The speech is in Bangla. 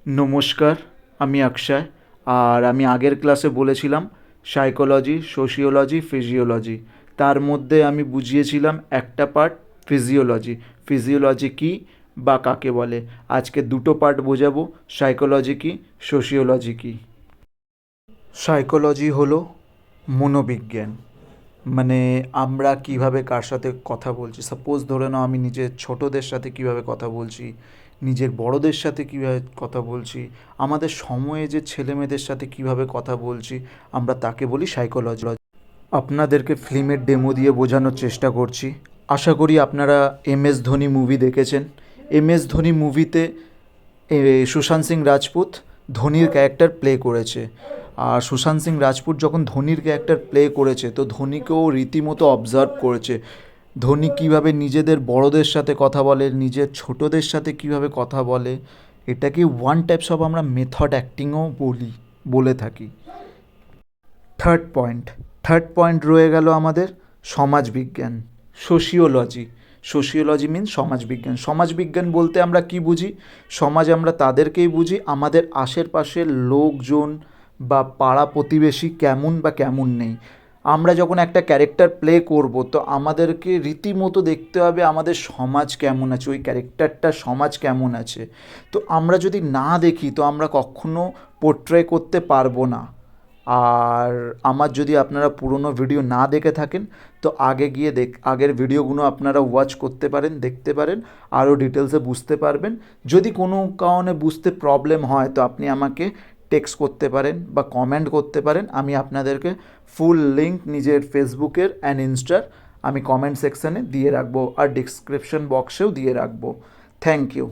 নমস্কার, আমি অক্ষয়। আর আমি আগের ক্লাসে বলেছিলাম সাইকোলজি, সোশিওলজি, ফিজিওলজি। তার মধ্যে আমি বুঝিয়েছিলাম একটা পার্ট ফিজিওলজি। ফিজিওলজি কী বা কাকে বলে। আজকে দুটো পার্ট বোঝাবো, সাইকোলজি কী, সোশিওলজি কী। সাইকোলজি হলো মনোবিজ্ঞান। মানে আমরা কিভাবে কার সাথে কথা বলছি, সাপোজ ধরে নাও আমি নিজের ছোটদের সাথে কিভাবে কথা বলছি, নিজের বড়দের সাথে কিভাবে কথা বলছি, আমাদের সময়ে যে ছেলেমেয়েদের সাথে কিভাবে কথা বলছি, আমরা তাকে বলি সাইকোলজি। আপনাদেরকে ফিল্মের ডেমো দিয়ে বোঝানোর চেষ্টা করছি। আশা করি আপনারা MS ধোনি মুভি দেখেছেন। MS ধোনি মুভিতে সুশান্ত সিং রাজপুত ধোনির ক্যারেক্টার প্লে করেছে। আর সুশান্ত সিং রাজপুত যখন ধোনির ক্যারেক্টার প্লে করেছে তো ধোনিকেও রীতিমতো অবজার্ভ করেছে। ধোনি কীভাবে নিজেদের বড়দের সাথে কথা বলে, নিজের ছোটদের সাথে কীভাবে কথা বলে। এটাকে ওয়ান টাইপস অফ আমরা মেথড অ্যাক্টিংও বলে থাকি। থার্ড পয়েন্ট রয়ে গেল আমাদের সমাজবিজ্ঞান, সোশিওলজি। সোশিওলজি মিনস সমাজবিজ্ঞান। সমাজবিজ্ঞান বলতে আমরা কি বুঝি? সমাজ আমরা তাদেরকেই বুঝি আমাদের আশেপাশের লোকজন বা পাড়া প্রতিবেশী কেমন বা কেমন নেই। আমরা যখন একটা ক্যারেক্টার প্লে করব তো আমাদেরকে রীতিমতো দেখতে হবে আমাদের সমাজ কেমন আছে, ওই ক্যারেক্টারটা সমাজ কেমন আছে। তো আমরা যদি না দেখি তো আমরা কখনো পোর্ট্রে করতে পারবো না। আর আমার যদি আপনারা পুরনো ভিডিও না দেখে থাকেন তো আগে গিয়ে আগের ভিডিওগুলো আপনারা ওয়াচ করতে পারেন, দেখতে পারেন, আরও ডিটেলসে বুঝতে পারবেন। যদি কোনো কারণে বুঝতে প্রবলেম হয় তো আপনি আমাকে টেক্সট করতে পারেন বা কমেন্ট করতে পারেন। আমি আপনাদেরকে ফুল লিঙ্ক নিজের ফেসবুকের অ্যান্ড ইনস্টার আমি কমেন্ট সেকশানে দিয়ে রাখবো আর ডিসক্রিপশন বক্সেও দিয়ে রাখবো। Thank you.